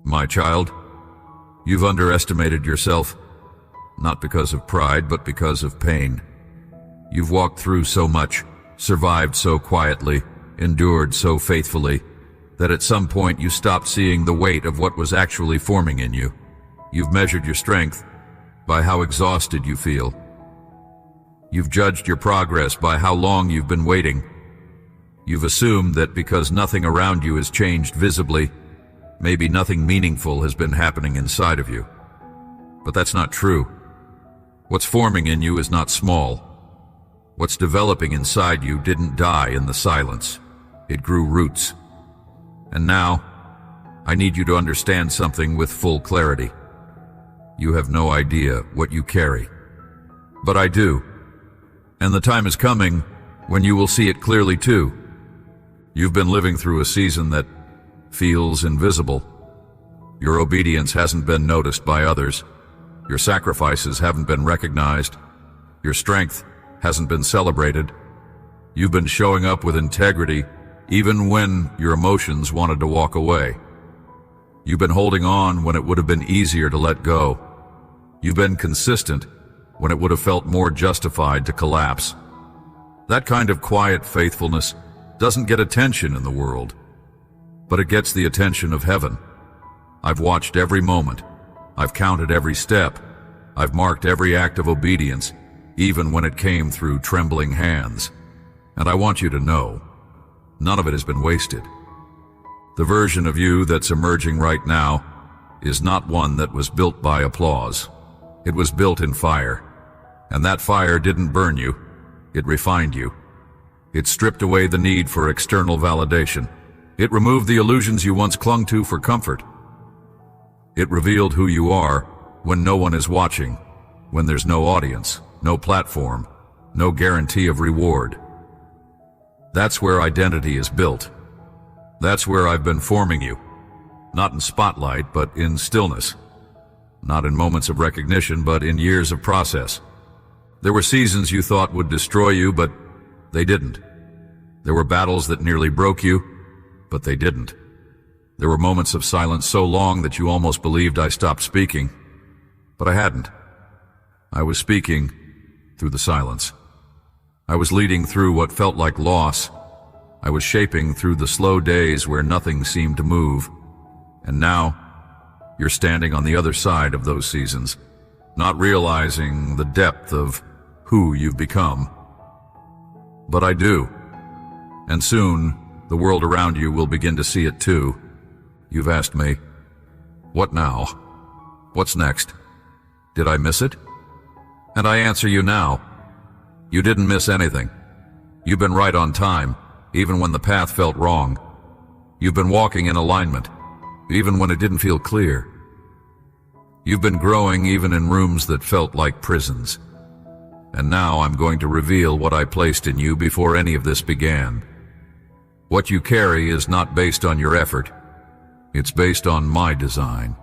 My child, you've underestimated yourself, not because of pride, but because of pain. You've walked through so much, survived so quietly, endured so faithfully, that at some point you stopped seeing the weight of what was actually forming in you. You've measured your strength by how exhausted you feel. You've judged your progress by how long you've been waiting. You've assumed that because nothing around you has changed visibly, maybe nothing meaningful has been happening inside of you. But that's not true. What's forming in you is not small. What's developing inside you didn't die in the silence. It grew roots. And now, I need you to understand something with full clarity. You have no idea what you carry. But I do. And the time is coming when you will see it clearly too. You've been living through a season that feels invisible. Your obedience hasn't been noticed by others. Your sacrifices haven't been recognized. Your strength hasn't been celebrated. You've been showing up with integrity even when your emotions wanted to walk away. You've been holding on when it would have been easier to let go. You've been consistent when it would have felt more justified to collapse. That kind of quiet faithfulness doesn't get attention in the world, but it gets the attention of heaven. I've watched every moment. I've counted every step. I've marked every act of obedience, even when it came through trembling hands. And I want you to know, none of it has been wasted. The version of you that's emerging right now is not one that was built by applause. It was built in fire. And that fire didn't burn you. It refined you. It stripped away the need for external validation. It removed the illusions you once clung to for comfort. It revealed who you are when no one is watching, when there's no audience, no platform, no guarantee of reward. That's where identity is built. That's where I've been forming you. Not in spotlight, but in stillness. Not in moments of recognition, but in years of process. There were seasons you thought would destroy you, but they didn't. There were battles that nearly broke you, but they didn't. There were moments of silence so long that you almost believed I stopped speaking, but I hadn't. I was speaking through the silence. I was leading through what felt like loss. I was shaping through the slow days where nothing seemed to move. And now, you're standing on the other side of those seasons, not realizing the depth of who you've become. But I do. And soon, the world around you will begin to see it too. You've asked me, what now? What's next? Did I miss it? And I answer you now. You didn't miss anything. You've been right on time, even when the path felt wrong. You've been walking in alignment, even when it didn't feel clear. You've been growing even in rooms that felt like prisons. And now I'm going to reveal what I placed in you before any of this began. What you carry is not based on your effort. It's based on my design.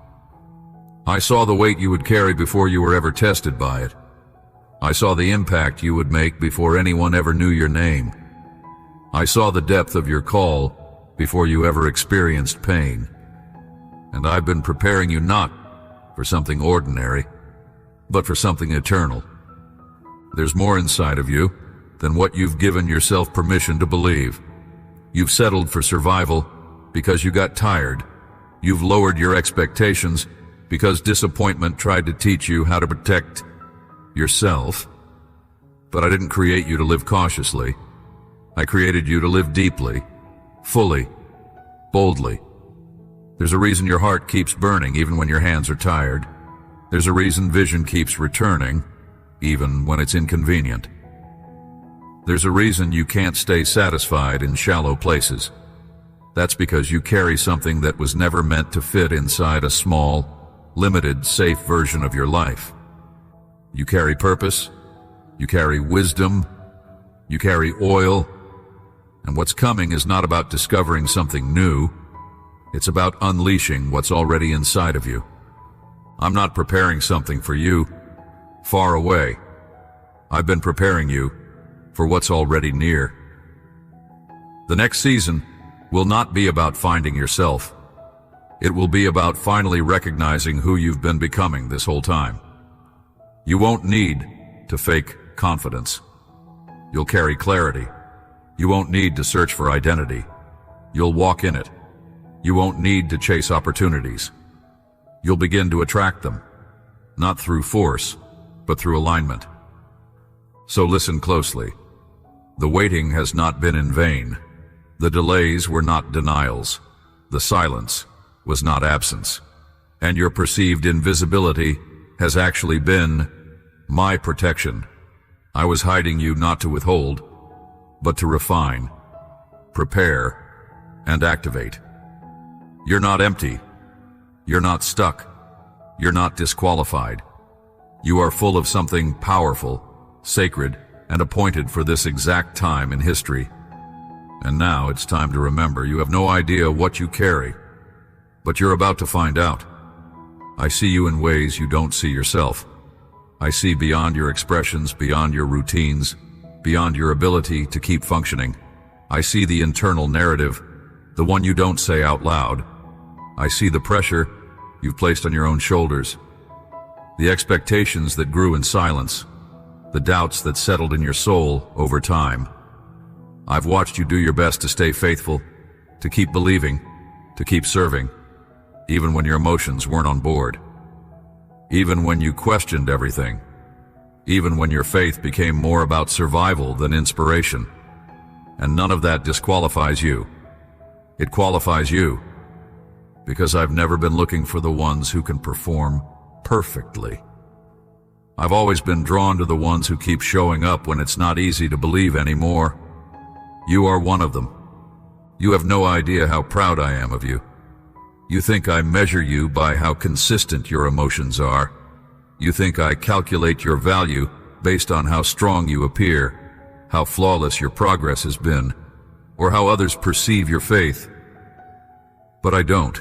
I saw the weight you would carry before you were ever tested by it. I saw the impact you would make before anyone ever knew your name. I saw the depth of your call before you ever experienced pain. And I've been preparing you not for something ordinary, but for something eternal. There's more inside of you than what you've given yourself permission to believe. You've settled for survival because you got tired. You've lowered your expectations because disappointment tried to teach you how to protect yourself. But I didn't create you to live cautiously. I created you to live deeply, fully, boldly. There's a reason your heart keeps burning even when your hands are tired. There's a reason vision keeps returning, even when it's inconvenient. There's a reason you can't stay satisfied in shallow places. That's because you carry something that was never meant to fit inside a small, limited, safe version of your life. You carry purpose, you carry wisdom, you carry oil, and what's coming is not about discovering something new. It's about unleashing what's already inside of you. I'm not preparing something for you far away. I've been preparing you for what's already near. The next season will not be about finding yourself. It will be about finally recognizing who you've been becoming this whole time. You won't need to fake confidence. You'll carry clarity. You won't need to search for identity. You'll walk in it. You won't need to chase opportunities. You'll begin to attract them, not through force, but through alignment. So listen closely. The waiting has not been in vain. The delays were not denials. The silence was not absence. And your perceived invisibility has actually been my protection. I was hiding you not to withhold, but to refine, prepare, and activate. You're not empty. You're not stuck. You're not disqualified. You are full of something powerful, sacred, and appointed for this exact time in history. And now it's time to remember you have no idea what you carry, but you're about to find out. I see you in ways you don't see yourself. I see beyond your expressions, beyond your routines, beyond your ability to keep functioning. I see the internal narrative, the one you don't say out loud. I see the pressure you've placed on your own shoulders, the expectations that grew in silence, the doubts that settled in your soul over time. I've watched you do your best to stay faithful, to keep believing, to keep serving, even when your emotions weren't on board, even when you questioned everything, even when your faith became more about survival than inspiration. And none of that disqualifies you. It qualifies you, because I've never been looking for the ones who can perform perfectly. I've always been drawn to the ones who keep showing up when it's not easy to believe anymore. You are one of them. You have no idea how proud I am of you. You think I measure you by how consistent your emotions are. You think I calculate your value based on how strong you appear, how flawless your progress has been, or how others perceive your faith. But I don't.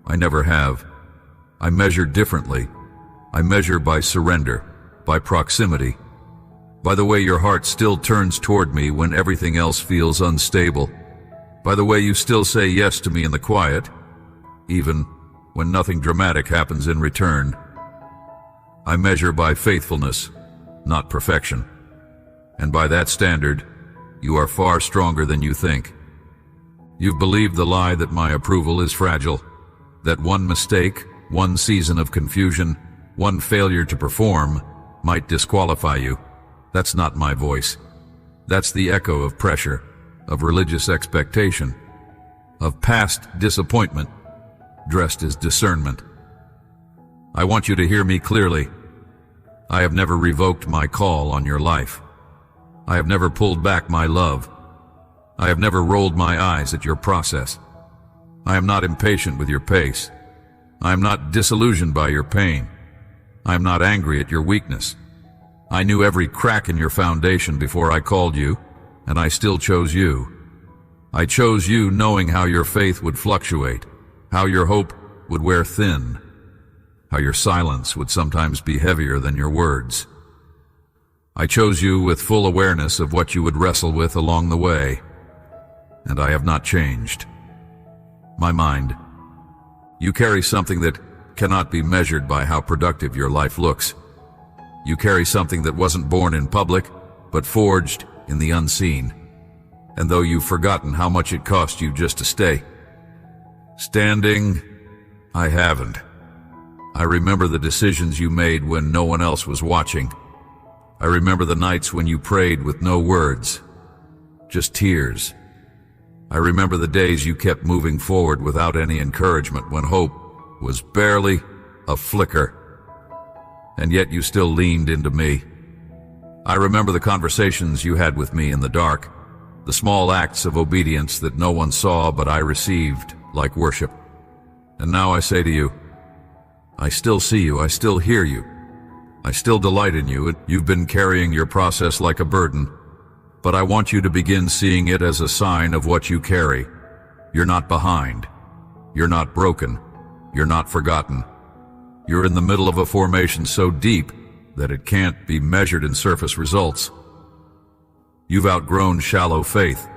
I never have. I measure differently. I measure by surrender, by proximity, by the way your heart still turns toward me when everything else feels unstable, by the way you still say yes to me in the quiet, even when nothing dramatic happens in return. I measure by faithfulness, not perfection. And by that standard, you are far stronger than you think. You've believed the lie that my approval is fragile, that one mistake, one season of confusion, one failure to perform might disqualify you. That's not my voice. That's the echo of pressure, of religious expectation, of past disappointment, dressed as discernment. I want you to hear me clearly. I have never revoked my call on your life. I have never pulled back my love. I have never rolled my eyes at your process. I am not impatient with your pace. I am not disillusioned by your pain. I am not angry at your weakness. I knew every crack in your foundation before I called you, and I still chose you. I chose you knowing how your faith would fluctuate, how your hope would wear thin, how your silence would sometimes be heavier than your words. I chose you with full awareness of what you would wrestle with along the way, and I have not changed. My mind. You carry something that cannot be measured by how productive your life looks. You carry something that wasn't born in public, but forged in the unseen. And though you've forgotten how much it cost you just to stay standing, I haven't. I remember the decisions you made when no one else was watching. I remember the nights when you prayed with no words, just tears. I remember the days you kept moving forward without any encouragement when hope was barely a flicker. And yet you still leaned into me. I remember the conversations you had with me in the dark, the small acts of obedience that no one saw but I received like worship. And now I say to you, I still see you, I still hear you, I still delight in you, and you've been carrying your process like a burden, but I want you to begin seeing it as a sign of what you carry. You're not behind. You're not broken. You're not forgotten. You're in the middle of a formation so deep that it can't be measured in surface results. You've outgrown shallow faith.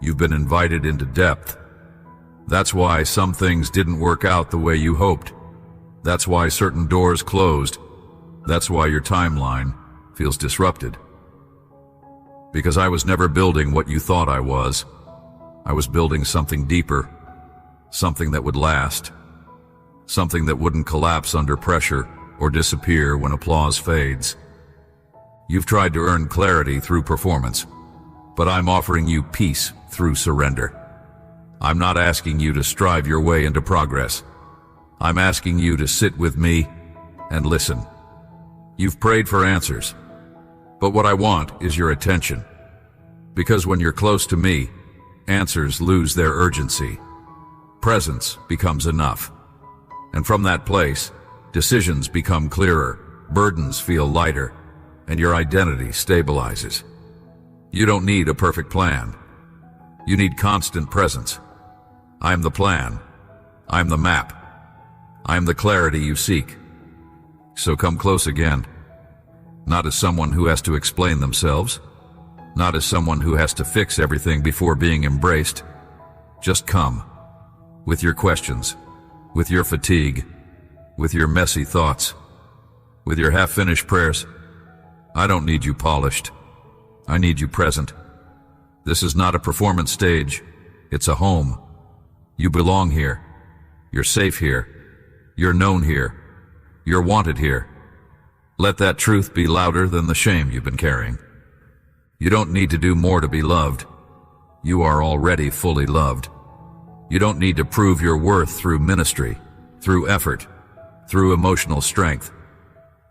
You've been invited into depth. That's why some things didn't work out the way you hoped. That's why certain doors closed. That's why your timeline feels disrupted. Because I was never building what you thought I was. I was building something deeper, something that would last, something that wouldn't collapse under pressure or disappear when applause fades. You've tried to earn clarity through performance, but I'm offering you peace through surrender. I'm not asking you to strive your way into progress. I'm asking you to sit with me and listen. You've prayed for answers, but what I want is your attention. Because when you're close to me, answers lose their urgency. Presence becomes enough. And from that place, decisions become clearer, burdens feel lighter, and your identity stabilizes. You don't need a perfect plan. You need constant presence. I'm the plan. I'm the map. I'm the clarity you seek. So come close again. Not as someone who has to explain themselves. Not as someone who has to fix everything before being embraced. Just come. With your questions. With your fatigue. With your messy thoughts. With your half-finished prayers. I don't need you polished. I need you present. This is not a performance stage. It's a home. You belong here. You're safe here. You're known here. You're wanted here. Let that truth be louder than the shame you've been carrying. You don't need to do more to be loved. You are already fully loved. You don't need to prove your worth through ministry, through effort, through emotional strength.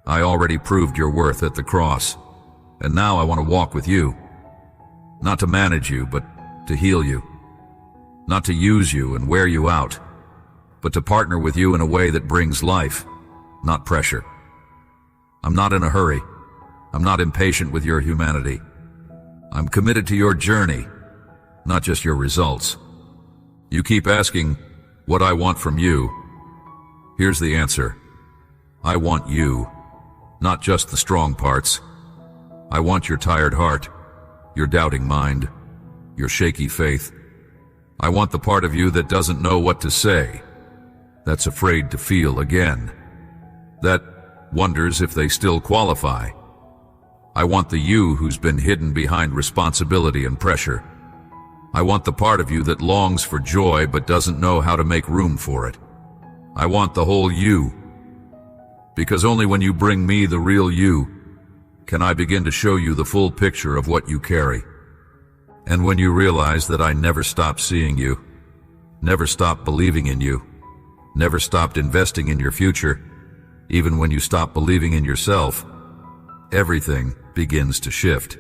I already proved your worth at the cross, and now I want to walk with you. Not to manage you, but to heal you. Not to use you and wear you out, but to partner with you in a way that brings life, not pressure. I'm not in a hurry. I'm not impatient with your humanity. I'm committed to your journey, not just your results. You keep asking what I want from you. Here's the answer. I want you, not just the strong parts. I want your tired heart, your doubting mind, your shaky faith. I want the part of you that doesn't know what to say, that's afraid to feel again, that wonders if they still qualify. I want the you who's been hidden behind responsibility and pressure. I want the part of you that longs for joy but doesn't know how to make room for it. I want the whole you, because only when you bring me the real you can I begin to show you the full picture of what you carry. And when you realize that I never stopped seeing you, never stopped believing in you, never stopped investing in your future, even when you stop believing in yourself, everything begins to shift.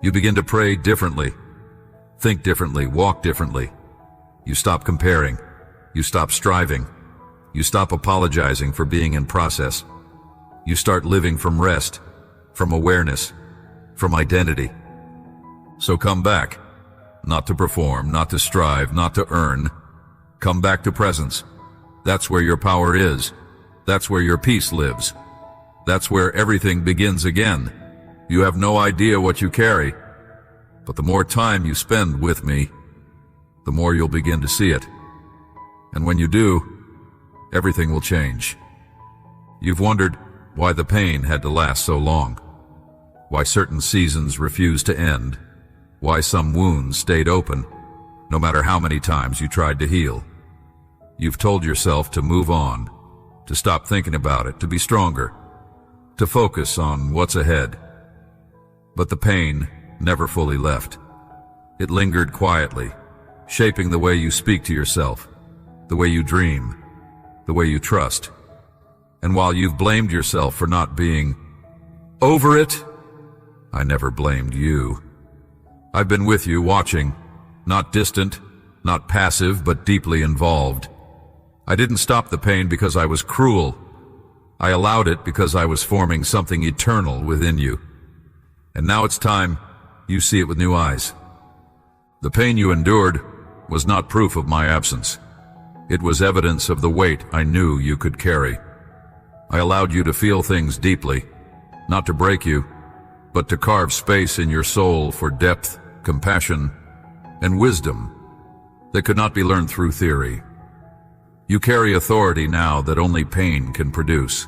You begin to pray differently, think differently, walk differently. You stop comparing. You stop striving. You stop apologizing for being in process. You start living from rest, from awareness, from identity. So come back, not to perform, not to strive, not to earn. Come back to presence. That's where your power is. That's where your peace lives. That's where everything begins again. You have no idea what you carry, but the more time you spend with me, the more you'll begin to see it. And when you do, everything will change. You've wondered why the pain had to last so long, why certain seasons refused to end, why some wounds stayed open, no matter how many times you tried to heal. You've told yourself to move on, to stop thinking about it, to be stronger, to focus on what's ahead. But the pain never fully left. It lingered quietly, shaping the way you speak to yourself, the way you dream, the way you trust. And while you've blamed yourself for not being over it, I never blamed you. I've been with you, watching, not distant, not passive, but deeply involved. I didn't stop the pain because I was cruel. I allowed it because I was forming something eternal within you. And now it's time you see it with new eyes. The pain you endured was not proof of my absence. It was evidence of the weight I knew you could carry. I allowed you to feel things deeply, not to break you, but to carve space in your soul for depth, compassion, and wisdom. that could not be learned through theory. You carry authority now that only pain can produce.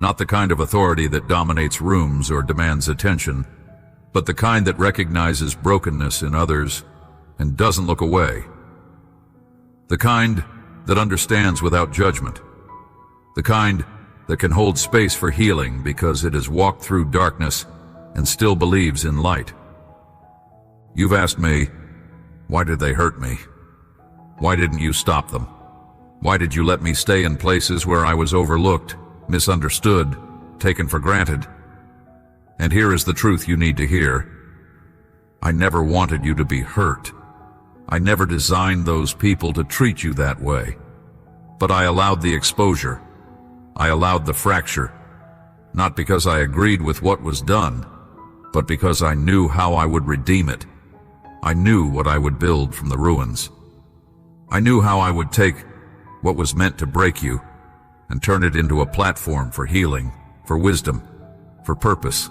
Not the kind of authority that dominates rooms or demands attention, but the kind that recognizes brokenness in others and doesn't look away. The kind that understands without judgment. The kind that can hold space for healing because it has walked through darkness and still believes in light. You've asked me, why did they hurt me? Why didn't you stop them? Why did you let me stay in places where I was overlooked, misunderstood, taken for granted? And here is the truth you need to hear. I never wanted you to be hurt. I never designed those people to treat you that way. But I allowed the exposure. I allowed the fracture. Not because I agreed with what was done, but because I knew how I would redeem it. I knew what I would build from the ruins. I knew how I would take what was meant to break you and turn it into a platform for healing, for wisdom, for purpose.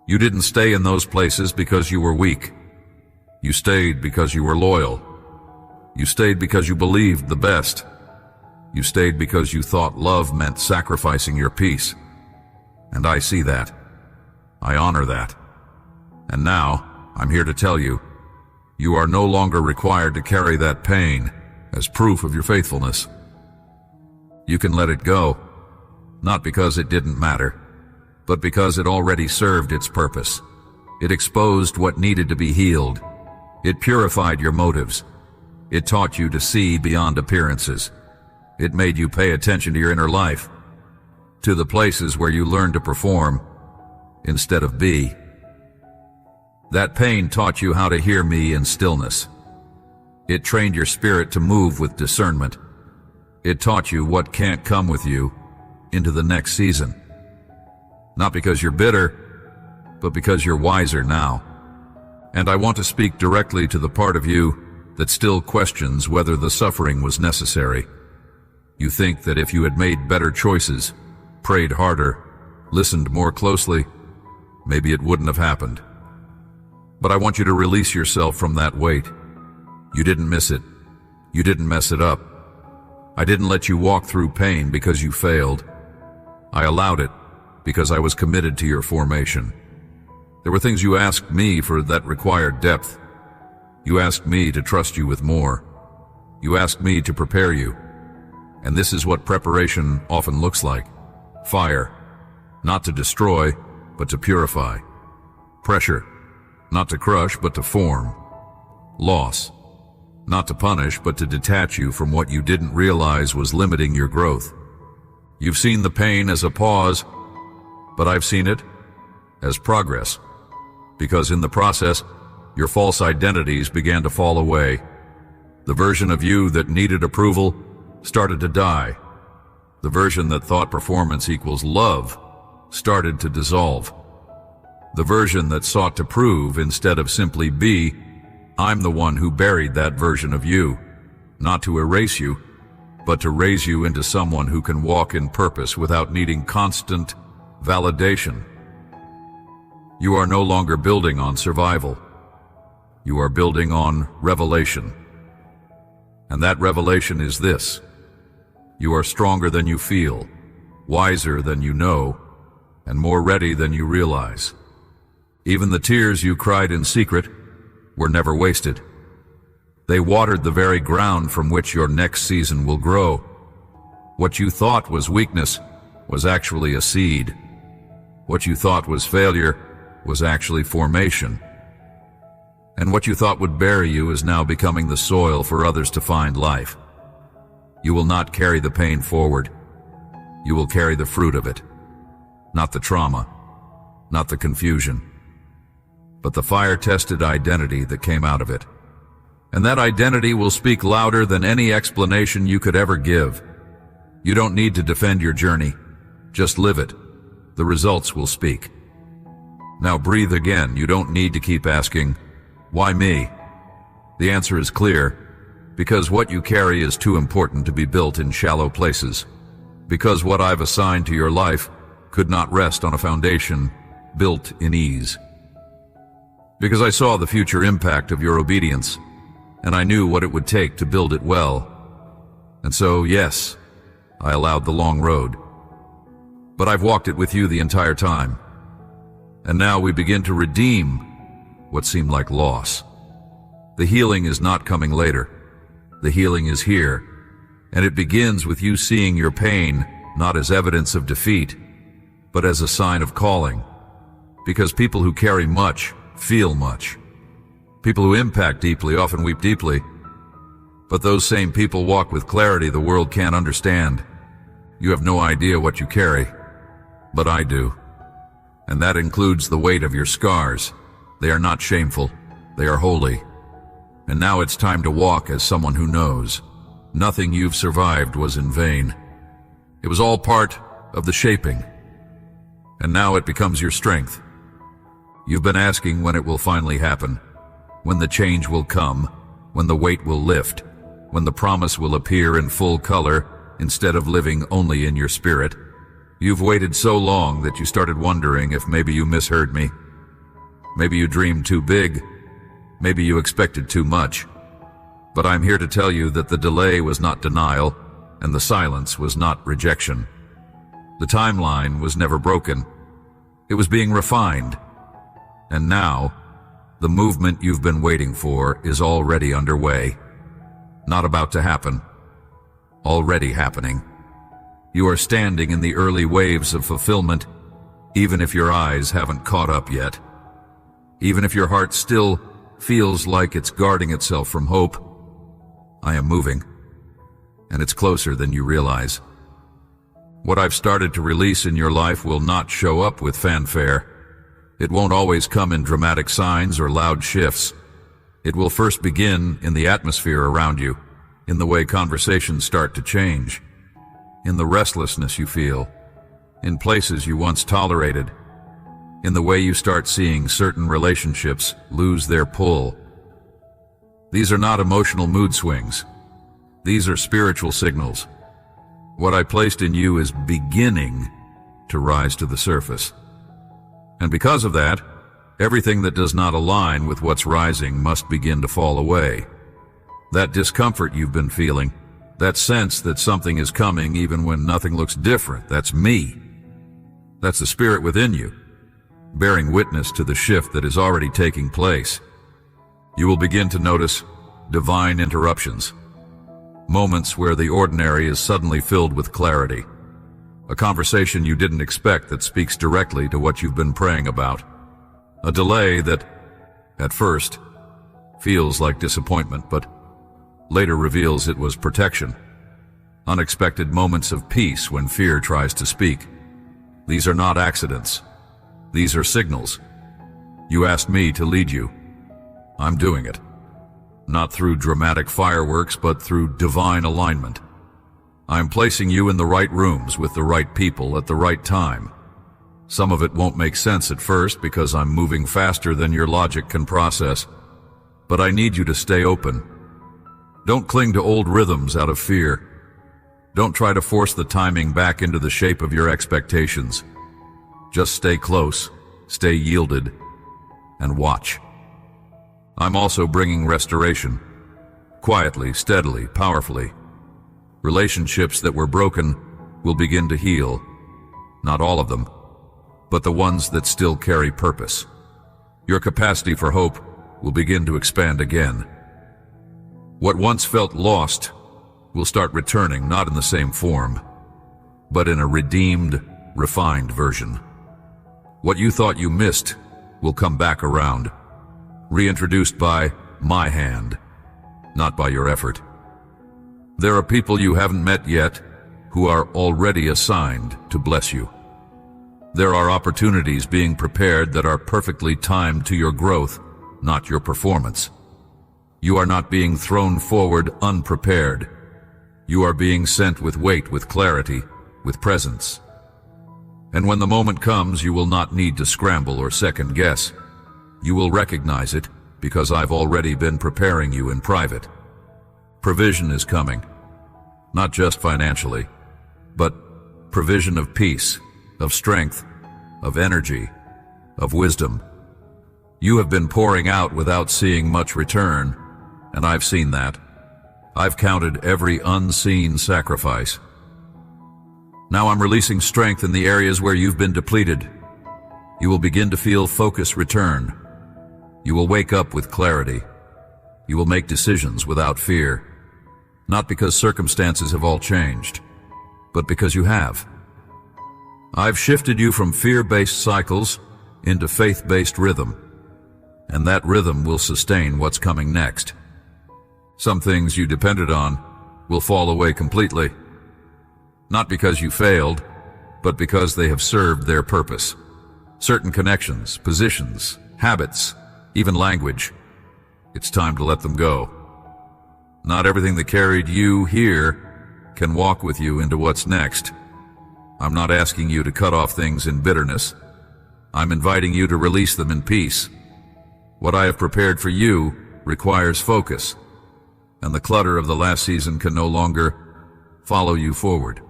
You didn't stay in those places because you were weak. You stayed because you were loyal. You stayed because you believed the best. You stayed because you thought love meant sacrificing your peace. And I see that. I honor that. And now, I'm here to tell you, you are no longer required to carry that pain as proof of your faithfulness. You can let it go, not because it didn't matter, but because it already served its purpose. It exposed what needed to be healed. It purified your motives. It taught you to see beyond appearances. It made you pay attention to your inner life, to the places where you learned to perform instead of be. That pain taught you how to hear me in stillness. It trained your spirit to move with discernment. It taught you what can't come with you into the next season. Not because you're bitter, but because you're wiser now. And I want to speak directly to the part of you that still questions whether the suffering was necessary. You think that if you had made better choices, prayed harder, listened more closely, maybe it wouldn't have happened. But I want you to release yourself from that weight. You didn't miss it. You didn't mess it up. I didn't let you walk through pain because you failed. I allowed it because I was committed to your formation. There were things you asked me for that required depth. You asked me to trust you with more. You asked me to prepare you. And this is what preparation often looks like. Fire, not to destroy, but to purify. Pressure, not to crush, but to form. Loss, not to punish, but to detach you from what you didn't realize was limiting your growth. You've seen the pain as a pause, but I've seen it as progress. Because in the process, your false identities began to fall away. The version of you that needed approval started to die. The version that thought performance equals love started to dissolve. The version that sought to prove instead of simply be, I'm the one who buried that version of you, not to erase you, but to raise you into someone who can walk in purpose without needing constant validation. You are no longer building on survival. You are building on revelation. And that revelation is this: you are stronger than you feel, wiser than you know, and more ready than you realize. Even the tears you cried in secret were never wasted. They watered the very ground from which your next season will grow. What you thought was weakness was actually a seed. What you thought was failure was actually formation. And what you thought would bury you is now becoming the soil for others to find life. You will not carry the pain forward. You will carry the fruit of it. Not the trauma, not the confusion, but the fire-tested identity that came out of it. And that identity will speak louder than any explanation you could ever give. You don't need to defend your journey. Just live it. The results will speak. Now breathe again. You don't need to keep asking, why me? The answer is clear. Because what you carry is too important to be built in shallow places. Because what I've assigned to your life could not rest on a foundation built in ease. Because I saw the future impact of your obedience. and I knew what it would take to build it well. And so, yes, I allowed the long road. But I've walked it with you the entire time. And now we begin to redeem what seemed like loss. The healing is not coming later. The healing is here, and it begins with you seeing your pain not as evidence of defeat, but as a sign of calling. Because people who carry much feel much. People who impact deeply often weep deeply, but those same people walk with clarity the world can't understand. You have no idea what you carry, but I do. And that includes the weight of your scars. They are not shameful, they are holy. And now it's time to walk as someone who knows. Nothing you've survived was in vain. It was all part of the shaping. And now it becomes your strength. You've been asking when it will finally happen, when the change will come, when the weight will lift, when the promise will appear in full color instead of living only in your spirit. You've waited so long that you started wondering if maybe you misheard me. Maybe you dreamed too big. Maybe you expected too much. But I'm here to tell you that the delay was not denial, and the silence was not rejection. The timeline was never broken. It was being refined. And now, the movement you've been waiting for is already underway. Not about to happen. Already happening. You are standing in the early waves of fulfillment, even if your eyes haven't caught up yet. Even if your heart still feels like it's guarding itself from hope, I am moving, and it's closer than you realize. What I've started to release in your life will not show up with fanfare. It won't always come in dramatic signs or loud shifts. It will first begin in the atmosphere around you, in the way conversations start to change, in the restlessness you feel, in places you once tolerated, in the way you start seeing certain relationships lose their pull. These are not emotional mood swings. These are spiritual signals. What I placed in you is beginning to rise to the surface. And because of that, everything that does not align with what's rising must begin to fall away. That discomfort you've been feeling, that sense that something is coming even when nothing looks different, that's me. That's the spirit within you, bearing witness to the shift that is already taking place. You will begin to notice divine interruptions, moments where the ordinary is suddenly filled with clarity, a conversation you didn't expect that speaks directly to what you've been praying about, a delay that, at first, feels like disappointment, but later reveals it was protection, unexpected moments of peace when fear tries to speak. These are not accidents. These are signals. You asked me to lead you. I'm doing it. Not through dramatic fireworks, but through divine alignment. I'm placing you in the right rooms with the right people at the right time. Some of it won't make sense at first because I'm moving faster than your logic can process. But I need you to stay open. Don't cling to old rhythms out of fear. Don't try to force the timing back into the shape of your expectations. Just stay close, stay yielded, and watch. I'm also bringing restoration. Quietly, steadily, powerfully. Relationships that were broken will begin to heal. Not all of them, but the ones that still carry purpose. Your capacity for hope will begin to expand again. What once felt lost will start returning, not in the same form, but in a redeemed, refined version. What you thought you missed will come back around, reintroduced by my hand, not by your effort. There are people you haven't met yet who are already assigned to bless you. There are opportunities being prepared that are perfectly timed to your growth, not your performance. You are not being thrown forward unprepared. You are being sent with weight, with clarity, with presence. And when the moment comes, you will not need to scramble or second guess. You will recognize it because I've already been preparing you in private. Provision is coming, not just financially, but provision of peace, of strength, of energy, of wisdom. You have been pouring out without seeing much return, and I've seen that. I've counted every unseen sacrifice. Now I'm releasing strength in the areas where you've been depleted. You will begin to feel focus return. You will wake up with clarity. You will make decisions without fear. Not because circumstances have all changed, but because you have. I've shifted you from fear-based cycles into faith-based rhythm, and that rhythm will sustain what's coming next. Some things you depended on will fall away completely, not because you failed, but because they have served their purpose. Certain connections, positions, habits, even language, it's time to let them go. Not everything that carried you here can walk with you into what's next. I'm not asking you to cut off things in bitterness. I'm inviting you to release them in peace. What I have prepared for you requires focus, and the clutter of the last season can no longer follow you forward.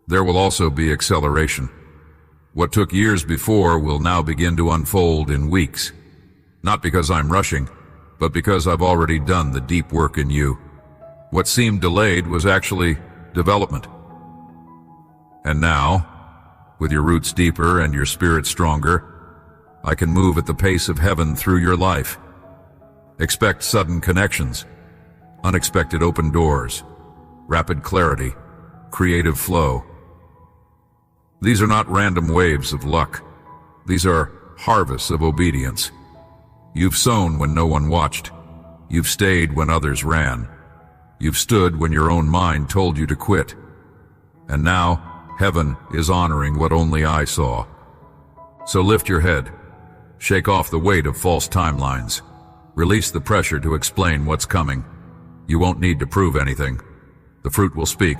There will also be acceleration. What took years before will now begin to unfold in weeks. Not because I'm rushing, but because I've already done the deep work in you. What seemed delayed was actually development. And now, with your roots deeper and your spirit stronger, I can move at the pace of heaven through your life. Expect sudden connections, unexpected open doors, rapid clarity, creative flow. These are not random waves of luck. These are harvests of obedience. You've sown when no one watched. You've stayed when others ran. You've stood when your own mind told you to quit. And now, heaven is honoring what only I saw. So lift your head. Shake off the weight of false timelines. Release the pressure to explain what's coming. You won't need to prove anything. The fruit will speak.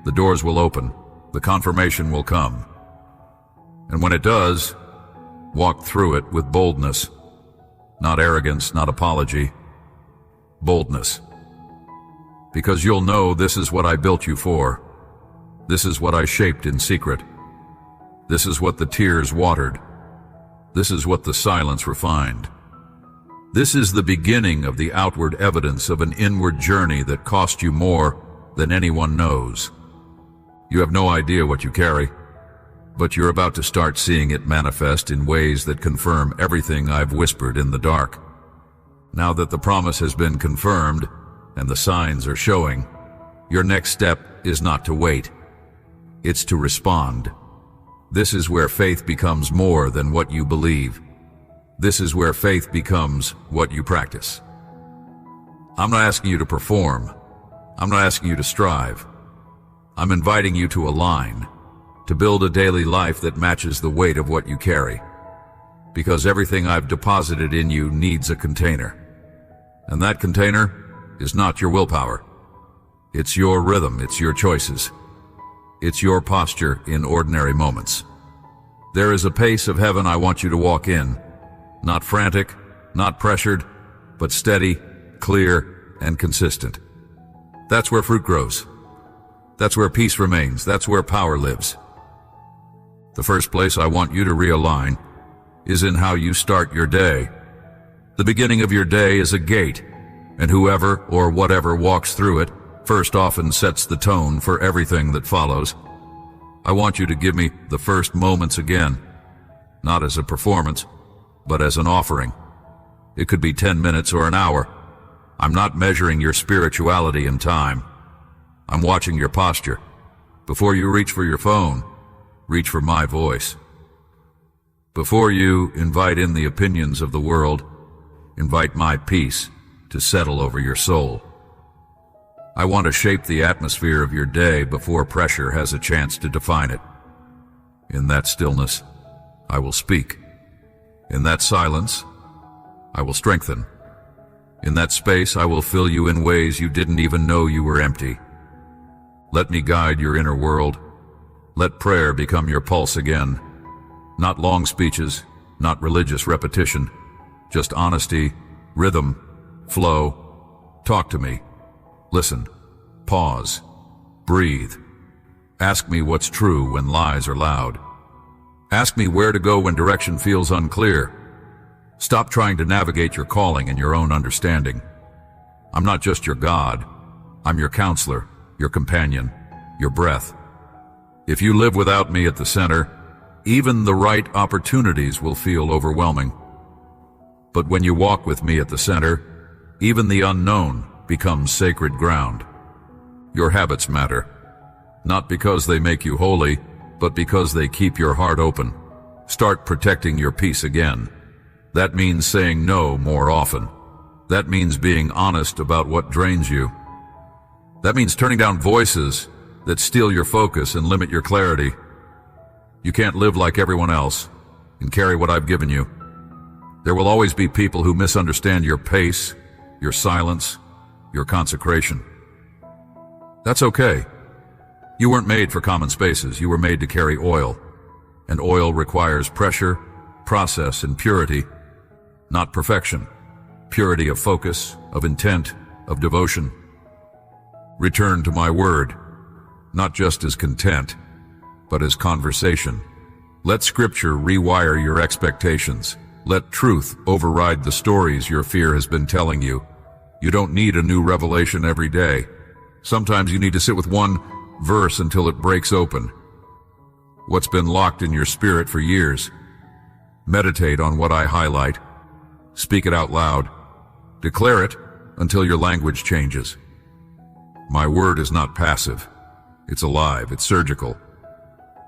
The doors will open. The confirmation will come. And when it does, walk through it with boldness. Not arrogance, not apology. Boldness. Because you'll know this is what I built you for. This is what I shaped in secret. This is what the tears watered. This is what the silence refined. This is the beginning of the outward evidence of an inward journey that cost you more than anyone knows. You have no idea what you carry, but you're about to start seeing it manifest in ways that confirm everything I've whispered in the dark. Now that the promise has been confirmed and the signs are showing, your next step is not to wait. It's to respond. This is where faith becomes more than what you believe. This is where faith becomes what you practice. I'm not asking you to perform. I'm not asking you to strive. I'm inviting you to align, to build a daily life that matches the weight of what you carry. Because everything I've deposited in you needs a container. And that container is not your willpower. It's your rhythm, it's your choices. It's your posture in ordinary moments. There is a pace of heaven I want you to walk in. Not frantic, not pressured, but steady, clear, and consistent. That's where fruit grows. That's where peace remains. That's where power lives. The first place I want you to realign is in how you start your day. The beginning of your day is a gate, and whoever or whatever walks through it first often sets the tone for everything that follows. I want you to give me the first moments again, not as a performance, but as an offering. It could be 10 minutes or an hour. I'm not measuring your spirituality in time. I'm watching your posture. Before you reach for your phone, reach for my voice. Before you invite in the opinions of the world, invite my peace to settle over your soul. I want to shape the atmosphere of your day before pressure has a chance to define it. In that stillness, I will speak. In that silence, I will strengthen. In that space, I will fill you in ways you didn't even know you were empty. Let me guide your inner world. Let prayer become your pulse again. Not long speeches, not religious repetition, just honesty, rhythm, flow. Talk to me. Listen. Pause. Breathe. Ask me what's true when lies are loud. Ask me where to go when direction feels unclear. Stop trying to navigate your calling and your own understanding. I'm not just your God. I'm your counselor, your companion, your breath. If you live without me at the center, even the right opportunities will feel overwhelming. But when you walk with me at the center, even the unknown becomes sacred ground. Your habits matter, not because they make you holy, but because they keep your heart open. Start protecting your peace again. That means saying no more often. That means being honest about what drains you. That means turning down voices that steal your focus and limit your clarity. You can't live like everyone else and carry what I've given you. There will always be people who misunderstand your pace, your silence, your consecration. That's okay. You weren't made for common spaces. You were made to carry oil. And oil requires pressure, process, and purity, not perfection. Purity of focus, of intent, of devotion. Return to my word, not just as content, but as conversation. Let Scripture rewire your expectations. Let truth override the stories your fear has been telling you. You don't need a new revelation every day. Sometimes you need to sit with one verse until it breaks open. What's been locked in your spirit for years. Meditate on what I highlight. Speak it out loud. Declare it until your language changes. My word is not passive. It's alive. It's surgical.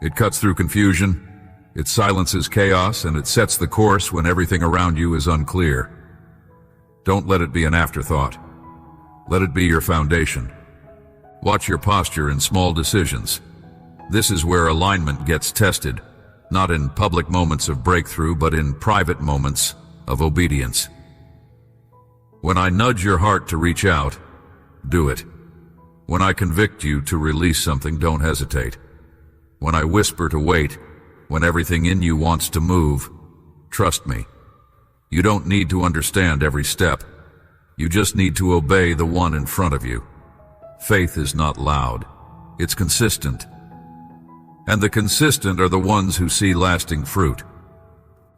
It cuts through confusion. It silences chaos, and it sets the course when everything around you is unclear. Don't let it be an afterthought. Let it be your foundation. Watch your posture in small decisions. This is where alignment gets tested, not in public moments of breakthrough, but in private moments of obedience. When I nudge your heart to reach out, do it. When I convict you to release something, don't hesitate. When I whisper to wait, when everything in you wants to move, trust me. You don't need to understand every step. You just need to obey the one in front of you. Faith is not loud. It's consistent. And the consistent are the ones who see lasting fruit.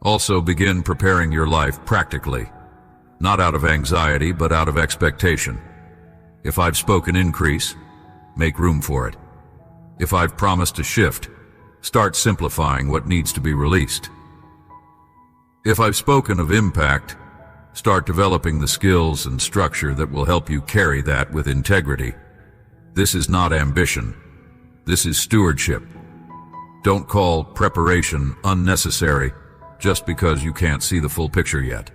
Also begin preparing your life practically, not out of anxiety, but out of expectation. If I've spoken increase, make room for it. If I've promised a shift, start simplifying what needs to be released. If I've spoken of impact, start developing the skills and structure that will help you carry that with integrity. This is not ambition. This is stewardship. Don't call preparation unnecessary just because you can't see the full picture yet.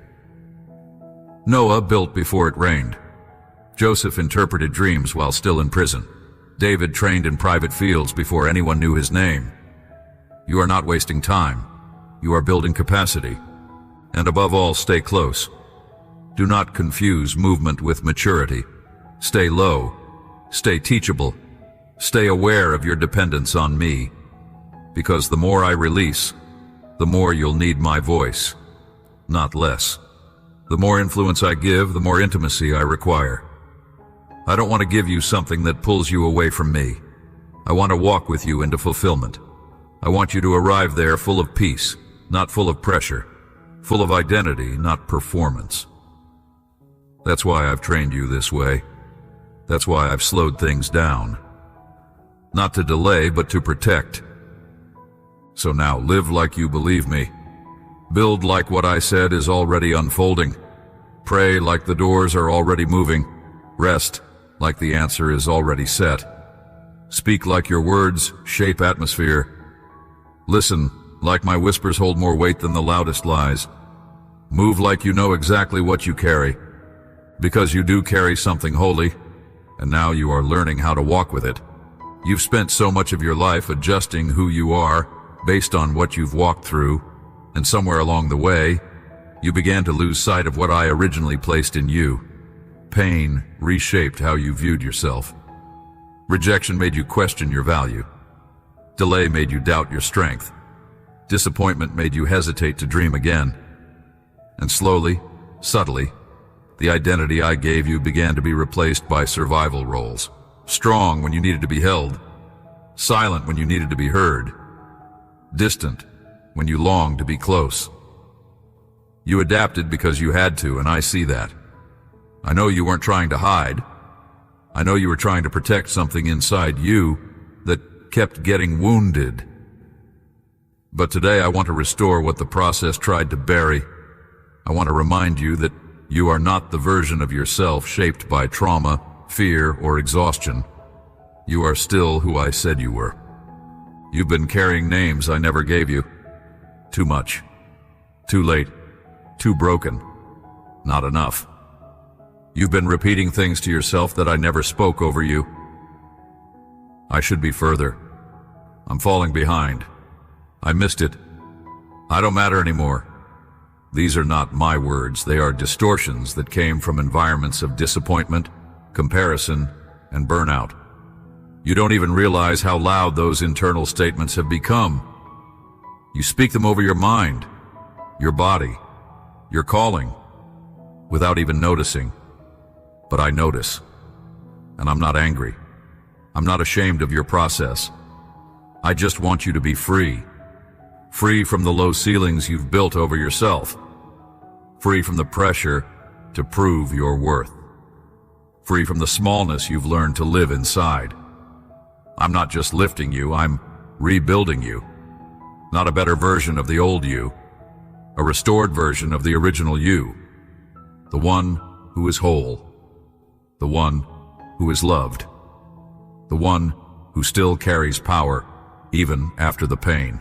Noah built before it rained. Joseph interpreted dreams while still in prison. David trained in private fields before anyone knew his name. You are not wasting time. You are building capacity. And above all, stay close. Do not confuse movement with maturity. Stay low. Stay teachable. Stay aware of your dependence on me. Because the more I release, the more you'll need my voice, not less. The more influence I give, the more intimacy I require. I don't want to give you something that pulls you away from me. I want to walk with you into fulfillment. I want you to arrive there full of peace, not full of pressure, full of identity, not performance. That's why I've trained you this way. That's why I've slowed things down. Not to delay, but to protect. So now live like you believe me. Build like what I said is already unfolding. Pray like the doors are already moving. Rest like the answer is already set. Speak like your words shape atmosphere. Listen like my whispers hold more weight than the loudest lies. Move like you know exactly what you carry, because you do carry something holy, and now you are learning how to walk with it. You've spent so much of your life adjusting who you are based on what you've walked through, and somewhere along the way, you began to lose sight of what I originally placed in you. Pain reshaped how you viewed yourself. Rejection made you question your value. Delay made you doubt your strength. Disappointment made you hesitate to dream again. And slowly, subtly, the identity I gave you began to be replaced by survival roles. Strong when you needed to be held. Silent when you needed to be heard. Distant when you longed to be close. You adapted because you had to, and I see that. I know you weren't trying to hide. I know you were trying to protect something inside you that kept getting wounded. But today I want to restore what the process tried to bury. I want to remind you that you are not the version of yourself shaped by trauma, fear, or exhaustion. You are still who I said you were. You've been carrying names I never gave you. Too much. Too late. Too broken. Not enough. You've been repeating things to yourself that I never spoke over you. I should be further. I'm falling behind. I missed it. I don't matter anymore. These are not my words. They are distortions that came from environments of disappointment, comparison, and burnout. You don't even realize how loud those internal statements have become. You speak them over your mind, your body, your calling, without even noticing. But I notice, and I'm not angry. I'm not ashamed of your process. I just want you to be free. Free from the low ceilings you've built over yourself. Free from the pressure to prove your worth. Free from the smallness you've learned to live inside. I'm not just lifting you, I'm rebuilding you. Not a better version of the old you, a restored version of the original you. The one who is whole. The one who is loved. The one who still carries power, even after the pain.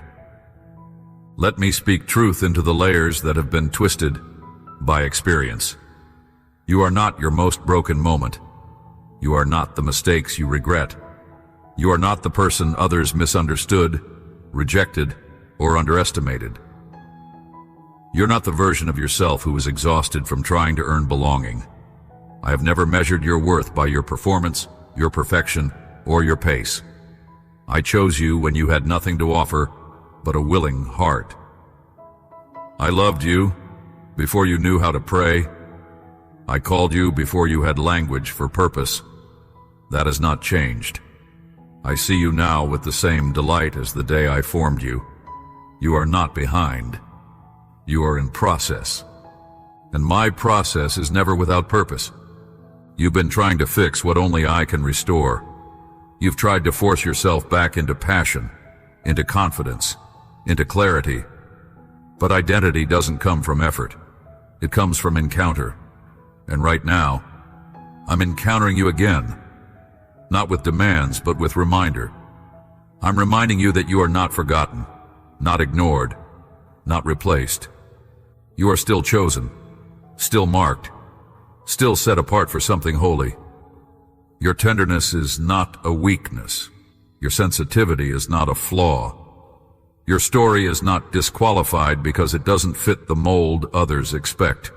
Let me speak truth into the layers that have been twisted by experience. You are not your most broken moment. You are not the mistakes you regret. You are not the person others misunderstood, rejected, or underestimated. You're not the version of yourself who is exhausted from trying to earn belonging. I have never measured your worth by your performance, your perfection, or your pace. I chose you when you had nothing to offer but a willing heart. I loved you before you knew how to pray. I called you before you had language for purpose. That has not changed. I see you now with the same delight as the day I formed you. You are not behind. You are in process. And my process is never without purpose. You've been trying to fix what only I can restore. You've tried to force yourself back into passion, into confidence, into clarity. But identity doesn't come from effort. It comes from encounter. And right now, I'm encountering you again. Not with demands, but with reminder. I'm reminding you that you are not forgotten, not ignored, not replaced. You are still chosen, still marked, still set apart for something holy. Your tenderness is not a weakness. Your sensitivity is not a flaw. Your story is not disqualified because it doesn't fit the mold others expect.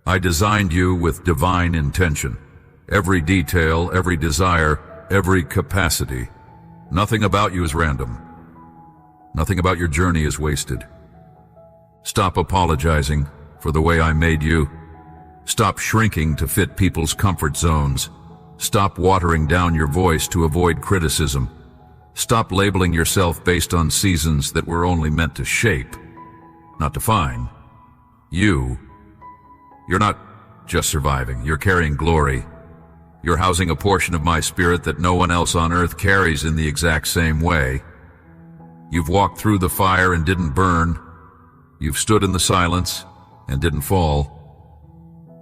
I designed you with divine intention. Every detail, every desire, every capacity. Nothing about you is random. Nothing about your journey is wasted. Stop apologizing for the way I made you. Stop shrinking to fit people's comfort zones. Stop watering down your voice to avoid criticism. Stop labeling yourself based on seasons that were only meant to shape, not define. You're not just surviving, you're carrying glory. You're housing a portion of my spirit that no one else on earth carries in the exact same way. You've walked through the fire and didn't burn. You've stood in the silence and didn't fall.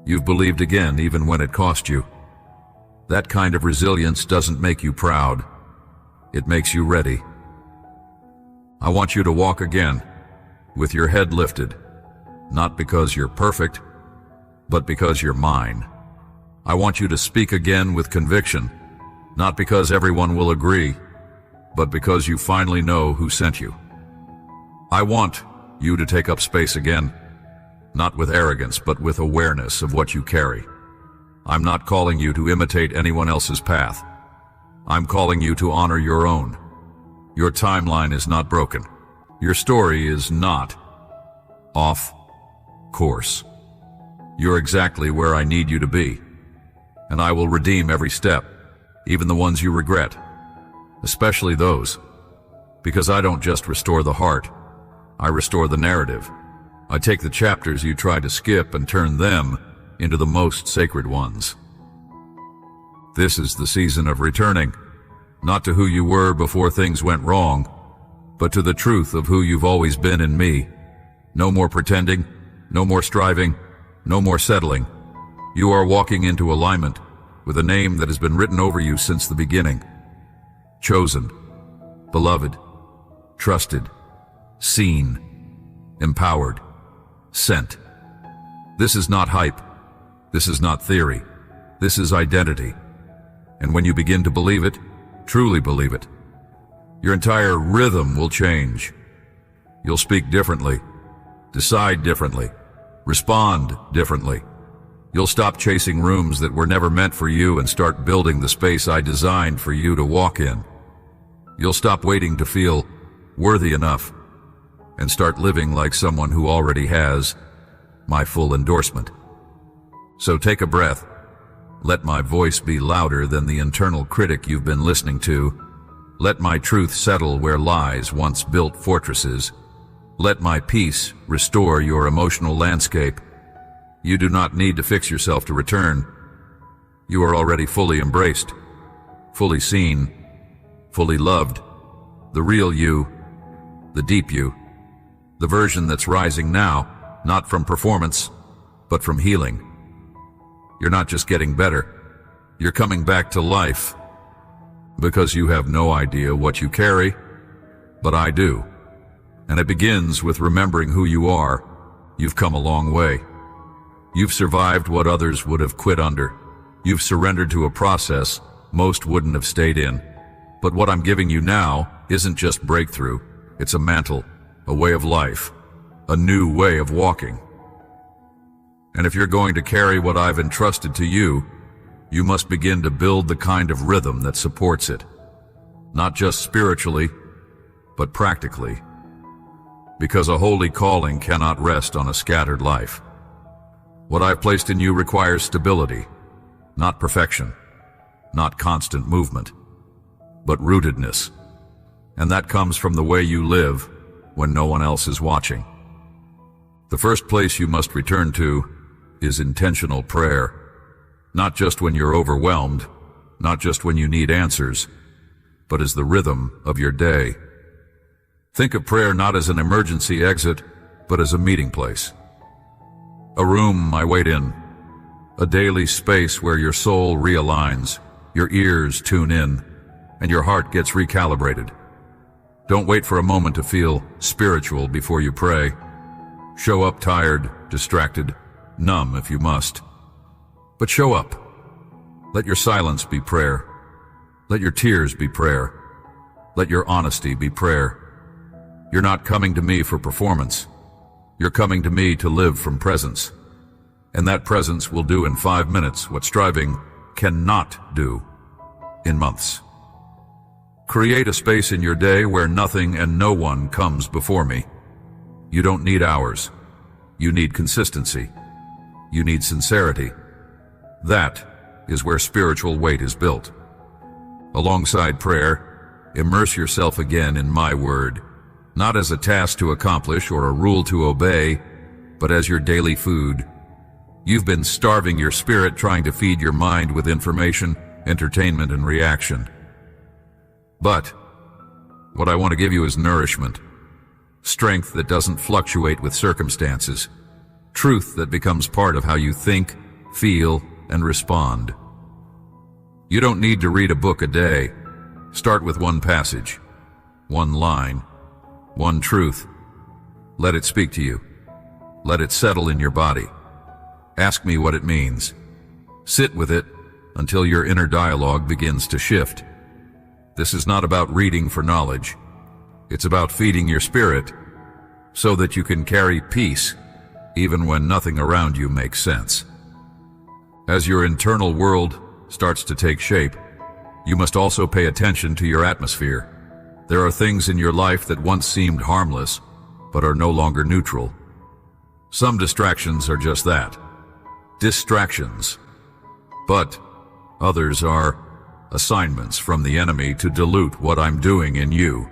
You've believed again even when it cost you. That kind of resilience doesn't make you proud. It makes you ready. I want you to walk again, with your head lifted, not because you're perfect, but because you're mine. I want you to speak again with conviction, not because everyone will agree, but because you finally know who sent you. I want you to take up space again, not with arrogance, but with awareness of what you carry. I'm not calling you to imitate anyone else's path. I'm calling you to honor your own. Your timeline is not broken. Your story is not off course. You're exactly where I need you to be. And I will redeem every step, even the ones you regret, especially those, because I don't just restore the heart, I restore the narrative. I take the chapters you try to skip and turn them into the most sacred ones. This is the season of returning, not to who you were before things went wrong, but to the truth of who you've always been in me. No more pretending, no more striving, no more settling. You are walking into alignment with a name that has been written over you since the beginning. Chosen, beloved, trusted, seen, empowered, sent. This is not hype. This is not theory. This is identity. And when you begin to believe it, truly believe it, your entire rhythm will change. You'll speak differently, decide differently, respond differently. You'll stop chasing rooms that were never meant for you and start building the space I designed for you to walk in. You'll stop waiting to feel worthy enough and start living like someone who already has my full endorsement. So take a breath. Let my voice be louder than the internal critic you've been listening to. Let my truth settle where lies once built fortresses. Let my peace restore your emotional landscape. You do not need to fix yourself to return. You are already fully embraced, fully seen, fully loved. The real you, the deep you, the version that's rising now, not from performance, but from healing. You're not just getting better, you're coming back to life. Because you have no idea what you carry, but I do. And it begins with remembering who you are. You've come a long way. You've survived what others would have quit under. You've surrendered to a process most wouldn't have stayed in. But what I'm giving you now isn't just breakthrough. It's a mantle, a way of life, a new way of walking. And if you're going to carry what I've entrusted to you, you must begin to build the kind of rhythm that supports it. Not just spiritually, but practically. Because a holy calling cannot rest on a scattered life. What I've placed in you requires stability, not perfection, not constant movement, but rootedness. And that comes from the way you live when no one else is watching. The first place you must return to is intentional prayer. Not just when you're overwhelmed, not just when you need answers, but as the rhythm of your day. Think of prayer not as an emergency exit, but as a meeting place. A room I wait in, a daily space where your soul realigns, your ears tune in, and your heart gets recalibrated. Don't wait for a moment to feel spiritual before you pray. Show up tired, distracted, numb if you must. But show up. Let your silence be prayer. Let your tears be prayer. Let your honesty be prayer. You're not coming to me for performance. You're coming to me to live from presence. And that presence will do in 5 minutes what striving cannot do in months. Create a space in your day where nothing and no one comes before me. You don't need hours. You need consistency. You need sincerity. That is where spiritual weight is built. Alongside prayer, immerse yourself again in my word, not as a task to accomplish or a rule to obey, but as your daily food. You've been starving your spirit trying to feed your mind with information, entertainment, and reaction. But what I want to give you is nourishment, strength that doesn't fluctuate with circumstances, truth that becomes part of how you think, feel, and respond. You don't need to read a book a day. Start with one passage, one line, one truth. Let it speak to you. Let it settle in your body. Ask me what it means. Sit with it until your inner dialogue begins to shift. This is not about reading for knowledge. It's about feeding your spirit so that you can carry peace even when nothing around you makes sense. As your internal world starts to take shape, you must also pay attention to your atmosphere. There are things in your life that once seemed harmless, but are no longer neutral. Some distractions are just that, distractions. But others are assignments from the enemy to dilute what I'm doing in you.